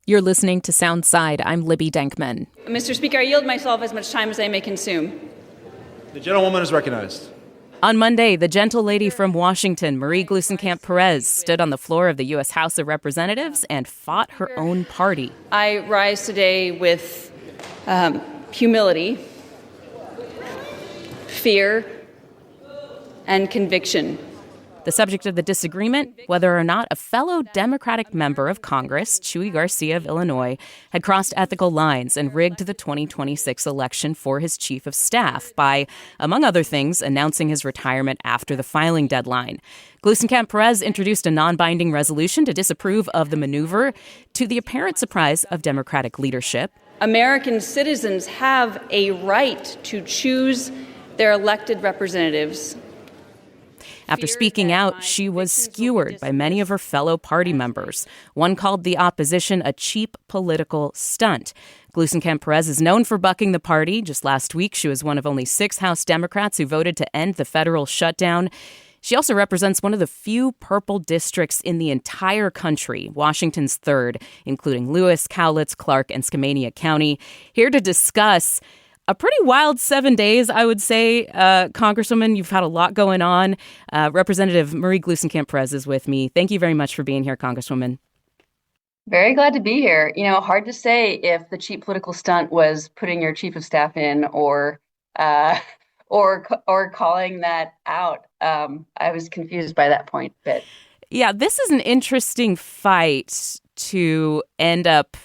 You're listening to Soundside. I'm Libby Denkman. Mr. Speaker, I yield myself as much time as I may consume. The gentlewoman is recognized. On Monday, the gentle lady from Washington, Marie Gluesenkamp Perez, stood on the floor of the U.S. House of Representatives and fought her own party. I rise today with humility, fear, and conviction. The subject of the disagreement, whether or not a fellow Democratic member of Congress, Chuy Garcia of Illinois, had crossed ethical lines and rigged the 2026 election for his chief of staff by, among other things, announcing his retirement after the filing deadline. Gluesenkamp Perez introduced a non-binding resolution to disapprove of the maneuver, to the apparent surprise of Democratic leadership. American citizens have a right to choose their elected representatives. After speaking out, she was skewered by many of her fellow party members. One called the opposition a cheap political stunt. Gluesenkamp Perez is known for bucking the party. Just last week, she was one of only 6 House Democrats who voted to end the federal shutdown. She also represents one of the few purple districts in the entire country, Washington's 3rd, including Lewis, Cowlitz, Clark, and Skamania County. Here to discuss a pretty wild 7 days, I would say. Congresswoman, you've had a lot going on. Representative Marie Gluesenkamp Perez is with me. Thank you very much for being here, Congresswoman. Very glad to be here. You know, hard to say if the cheap political stunt was putting your chief of staff in or calling that out. I was confused by that point. But yeah, this is an interesting fight to end up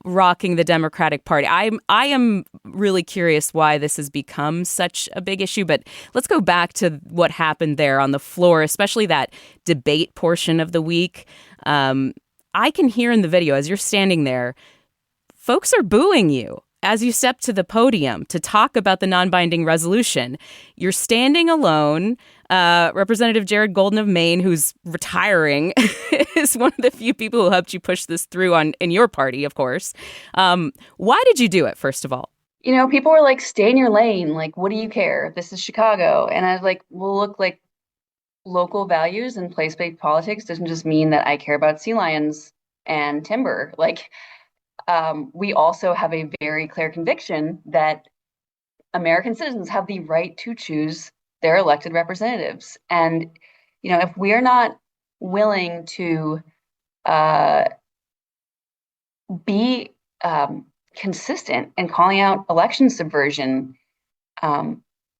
rocking the Democratic Party. I am really curious why this has become such a big issue, but let's go back to what happened there on the floor, especially that debate portion of the week. I can hear in the video as you're standing there, folks are booing you as you step to the podium to talk about the non-binding resolution. You're standing alone. Representative Jared Golden of Maine, who's retiring, is one of the few people who helped you push this through in your party, of course. Why did you do it, first of all? You know, people were like, stay in your lane. Like, what do you care? This is Chicago. And I was like, well, look, like local values and place-based politics doesn't just mean that I care about sea lions and timber. Like, we also have a very clear conviction that American citizens have the right to choose their elected representatives. And, you know, if we're not willing to be consistent in calling out election subversion,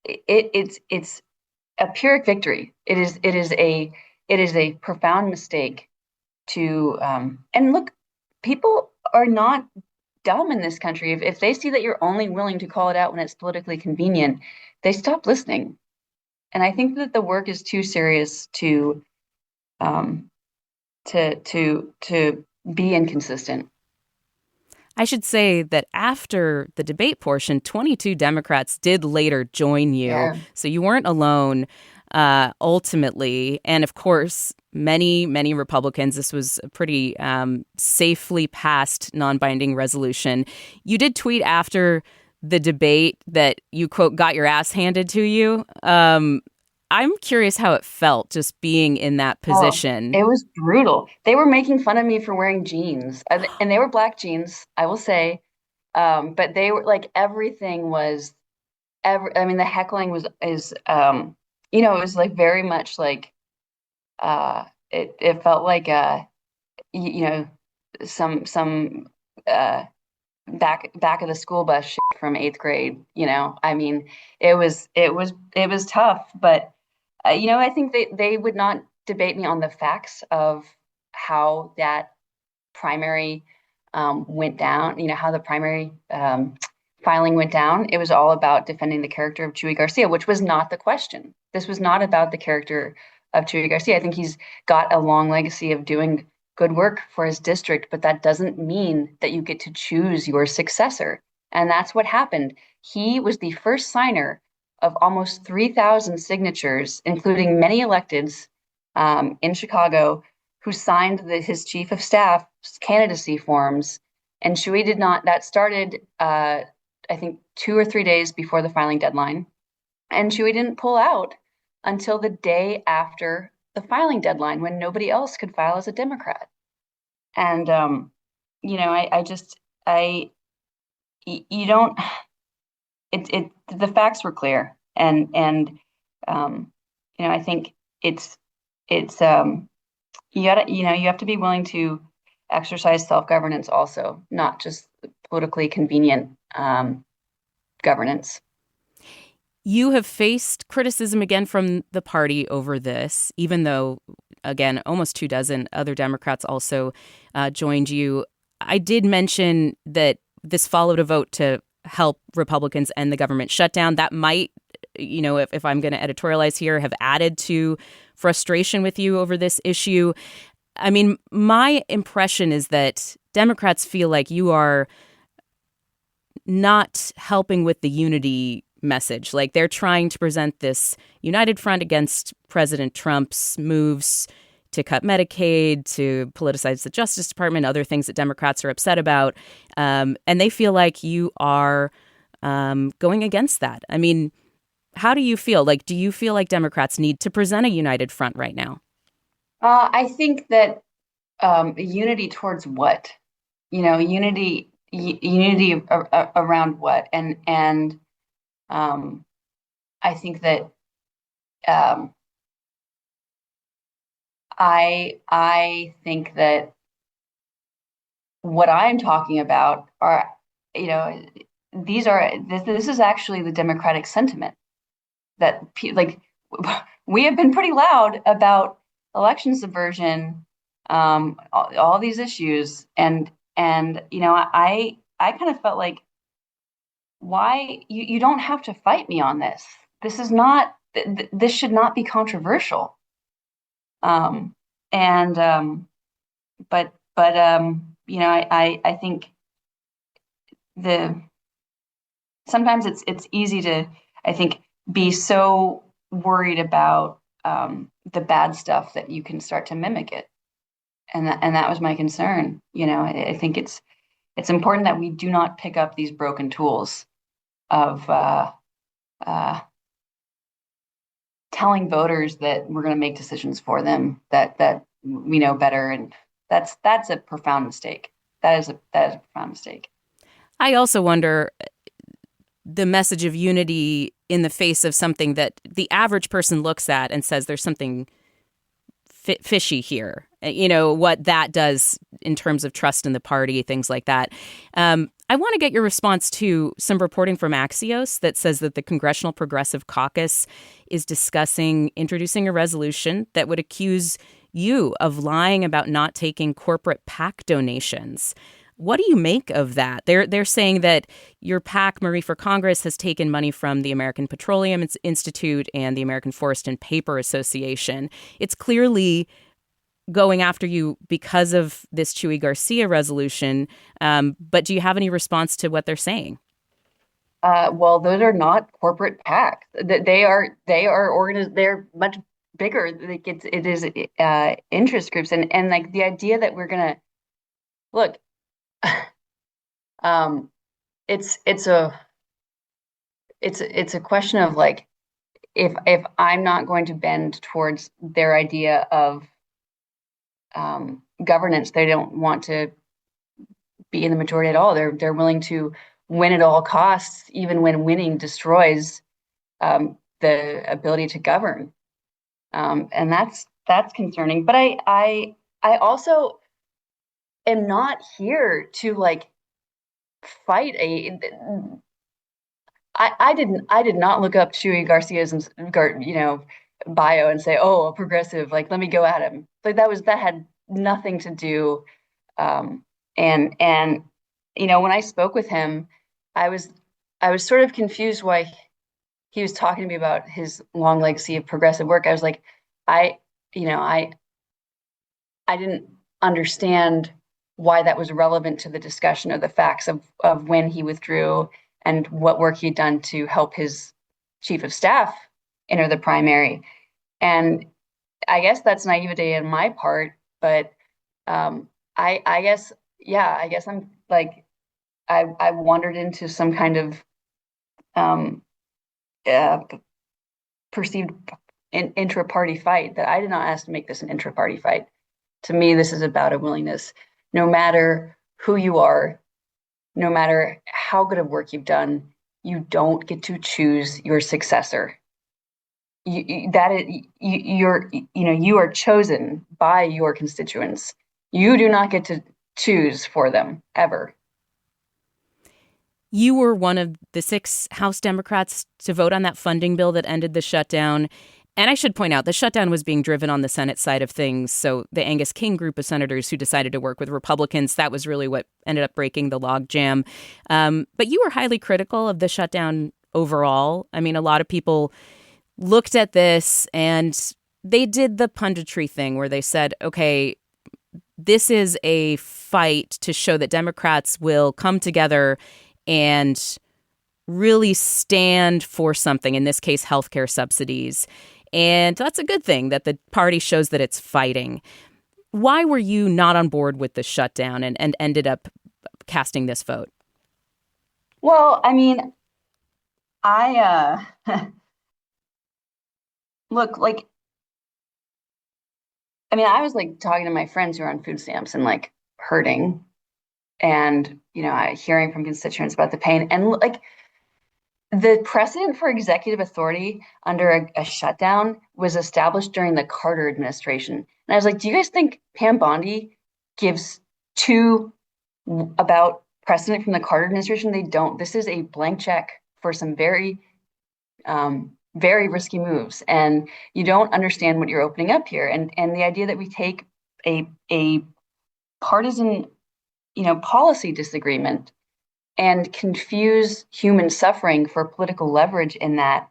it's a Pyrrhic victory. It is a profound mistake to and look, people are not dumb in this country. If they see that you're only willing to call it out when it's politically convenient, they stop listening. And I think that the work is too serious to be inconsistent. I should say that after the debate portion, 22 Democrats did later join you. Yeah. So you weren't alone ultimately. And of course, many Republicans, this was a pretty safely passed non-binding resolution. You did tweet after the debate that you, quote, got your ass handed to you. I'm curious how it felt just being in that position. It was brutal. They were making fun of me for wearing jeans, and they were black jeans, I will say. But they were like, everything was, the heckling is it was like very much like, it felt like, some back of the school bus shit from 8th grade. It was tough, but I think they would not debate me on the facts of how that primary went down, how the primary filing went down. It was all about defending the character of Chuy Garcia, which was not the question. This was not about the character of Chuy Garcia. I think he's got a long legacy of doing good work for his district, but that doesn't mean that you get to choose your successor. And that's what happened. He was the first signer of almost 3,000 signatures, including many electeds in Chicago, who signed his chief of staff's candidacy forms. And Chuy did not. That started, I think, 2 or 3 days before the filing deadline. And Chuy didn't pull out until the day after the filing deadline, when nobody else could file as a Democrat. And I you don't. The facts were clear, and I think it's you have to be willing to exercise self-governance also, not just politically convenient governance. You have faced criticism again from the party over this, even though, again, almost 24 other Democrats also joined you. I did mention that this followed a vote to help Republicans end the government shutdown. That might, if I'm going to editorialize here, have added to frustration with you over this issue. I mean, my impression is that Democrats feel like you are not helping with the unity message. Like they're trying to present this united front against President Trump's moves to cut Medicaid, to politicize the Justice Department, other things that Democrats are upset about. And they feel like you are going against that. I mean, how do you feel? Like, do you feel like Democrats need to present a united front right now? I think that unity towards what? Unity around what? And I think that I think that what I'm talking about are, this is actually the Democratic sentiment that we have been pretty loud about election subversion, all these issues, and I kind of felt like, why you don't have to fight me on this. This is not this should not be controversial. I think sometimes it's easy to, I think, be so worried about the bad stuff that you can start to mimic it, and that was my concern. I think it's important that we do not pick up these broken tools of telling voters that we're going to make decisions for them that we know better, and that's a profound mistake. That is a profound mistake. I also wonder the message of unity in the face of something that the average person looks at and says there's something fishy here. What that does in terms of trust in the party, things like that. I want to get your response to some reporting from Axios that says that the Congressional Progressive Caucus is discussing introducing a resolution that would accuse you of lying about not taking corporate PAC donations. What do you make of that? They're saying that your PAC, Marie for Congress, has taken money from the American Petroleum Institute and the American Forest and Paper Association. It's clearly going after you because of this Chuy Garcia resolution. But do you have any response to what they're saying? Well, those are not corporate PACs. They are organized. They're much bigger. Like it is interest groups, and like the idea that we're gonna look. It's a question of like, if I'm not going to bend towards their idea of governance, they don't want to be in the majority at all. They're willing to win at all costs, even when winning destroys the ability to govern, and that's concerning. But I also am not here to like fight I did not look up Chuy Garcia's bio and say, oh, a progressive, like let me go at him. Like that had nothing to do. And when I spoke with him, I was sort of confused why he was talking to me about his long legacy of progressive work. I was like, I didn't understand why that was relevant to the discussion of the facts of when he withdrew and what work he'd done to help his chief of staff enter the primary. And I guess that's naivete on my part, but I guess I'm like, I wandered into some kind of perceived intra-party fight that I did not ask to make this an intra-party fight. To me, this is about a willingness, no matter who you are, no matter how good of work you've done, you don't get to choose your successor. You are chosen by your constituents. You do not get to choose for them ever. You were one of the 6 House Democrats to vote on that funding bill that ended the shutdown. And I should point out, the shutdown was being driven on the Senate side of things. So the Angus King group of senators who decided to work with Republicans, that was really what ended up breaking the logjam. But you were highly critical of the shutdown overall. I mean, a lot of people looked at this and they did the punditry thing where they said, okay, this is a fight to show that Democrats will come together and really stand for something, in this case, healthcare subsidies. And that's a good thing that the party shows that it's fighting. Why were you not on board with the shutdown and ended up casting this vote? Well, I mean, I look, like, I mean, I was like talking to my friends who are on food stamps and like hurting and, hearing from constituents about the pain. And like the precedent for executive authority under a shutdown was established during the Carter administration. And I was like, do you guys think Pam Bondi gives two about precedent from the Carter administration? They don't. This is a blank check for some very, very risky moves. And you don't understand what you're opening up here. And the idea that we take a partisan, policy disagreement and confuse human suffering for political leverage in that,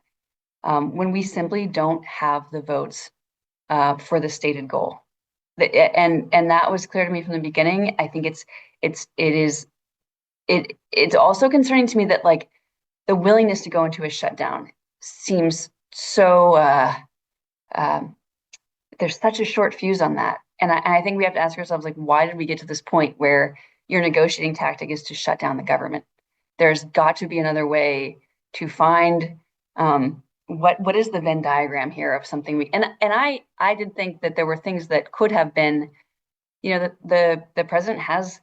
when we simply don't have the votes for the stated goal. And that was clear to me from the beginning. I think it's also concerning to me that like the willingness to go into a shutdown seems so there's such a short fuse on that. And I think we have to ask ourselves, like, why did we get to this point where your negotiating tactic is to shut down the government? There's got to be another way to find what is the Venn diagram here of something I did think that there were things that could have been, the president has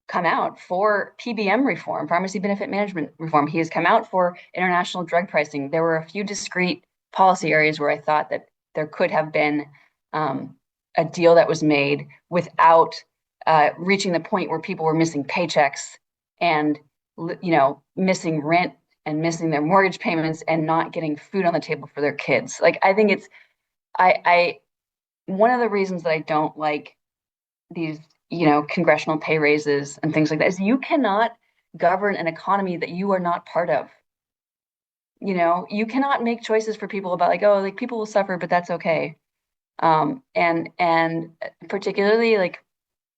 come out for PBM reform, pharmacy benefit management reform. He has come out for international drug pricing. There were a few discrete policy areas where I thought that there could have been a deal that was made without reaching the point where people were missing paychecks and, missing rent and missing their mortgage payments and not getting food on the table for their kids. Like, I think one of the reasons that I don't like these, congressional pay raises and things like that is you cannot govern an economy that you are not part of. You cannot make choices for people about like, oh, like people will suffer, but that's okay. And particularly like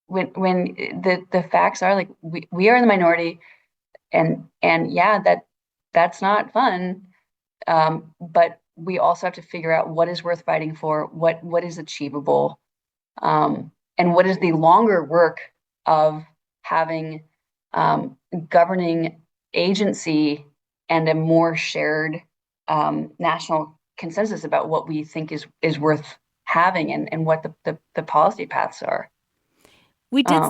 when the facts are like we are in the minority and yeah, that's not fun. But we also have to figure out what is worth fighting for, what is achievable, and what is the longer work of having governing agency and a more shared national consensus about what we think is worth having and what the policy paths are. We did,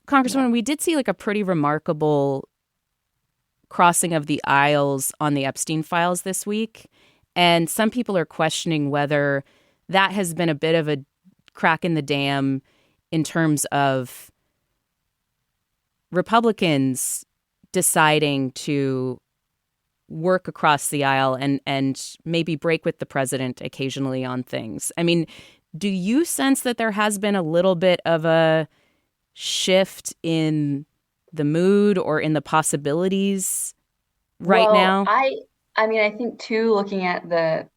Congresswoman, we did see like a pretty remarkable crossing of the aisles on the Epstein files this week. And some people are questioning whether that has been a bit of a crack in the dam in terms of Republicans deciding to work across the aisle and maybe break with the president occasionally on things. I mean, do you sense that there has been a little bit of a shift in the mood or in the possibilities now? I mean, I think too, looking at the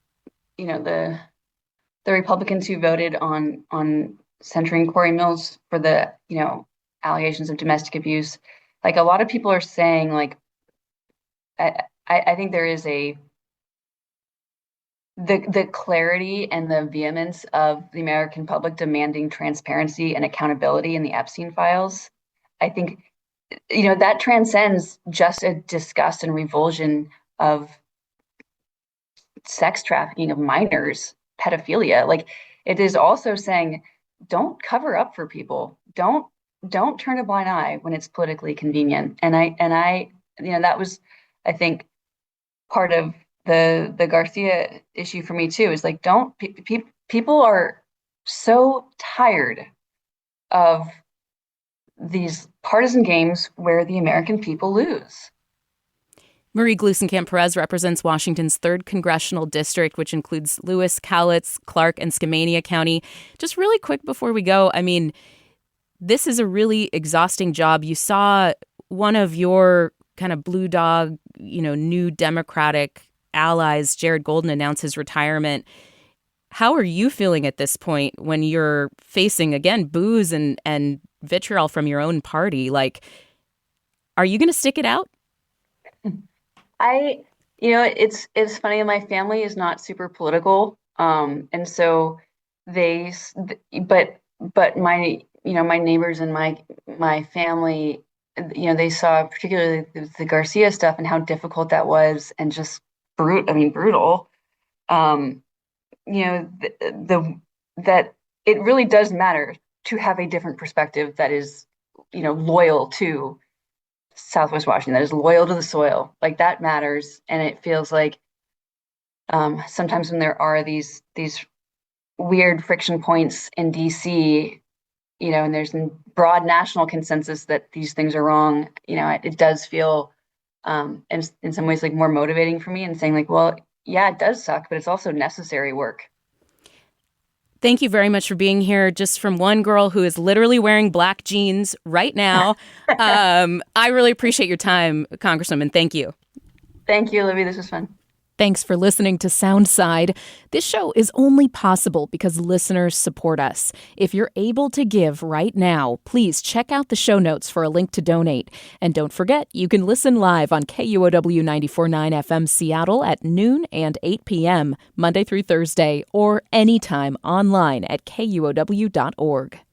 Republicans who voted on censuring Corey Mills for the, allegations of domestic abuse, like a lot of people are saying, like, I think there is the clarity and the vehemence of the American public demanding transparency and accountability in the Epstein files. I think, that transcends just a disgust and revulsion of sex trafficking of minors, pedophilia. Like, it is also saying, don't cover up for people. Don't don't turn a blind eye when it's politically convenient. And I, that was, I think, part of the Garcia issue for me too, is like, don't people are so tired of these partisan games where the American people lose. Marie Gluesenkamp Perez represents Washington's 3rd Congressional District, which includes Lewis, Cowlitz, Clark, and Skamania County. Just really quick before we go, I mean, this is a really exhausting job. You saw one of your kind of blue dog, new Democratic allies, Jared Golden, announce his retirement. How are you feeling at this point when you're facing, again, boos and vitriol from your own party? Like, are you going to stick it out? It's funny. My family is not super political, and so but my my neighbors and my family, they saw particularly the Garcia stuff and how difficult that was, and just brutal. That it really does matter to have a different perspective that is, loyal to Southwest Washington, that is loyal to the soil. Like, that matters. And it feels like sometimes when there are these weird friction points in DC, and there's a broad national consensus that these things are wrong, it does feel in some ways like more motivating for me, and saying like, well, yeah, it does suck, but it's also necessary work. Thank you very much for being here. Just from one girl who is literally wearing black jeans right now. I really appreciate your time, Congresswoman. Thank you. Thank you, Libby. This was fun. Thanks for listening to Soundside. This show is only possible because listeners support us. If you're able to give right now, please check out the show notes for a link to donate. And don't forget, you can listen live on KUOW 94.9 FM Seattle at noon and 8 p.m., Monday through Thursday, or anytime online at KUOW.org.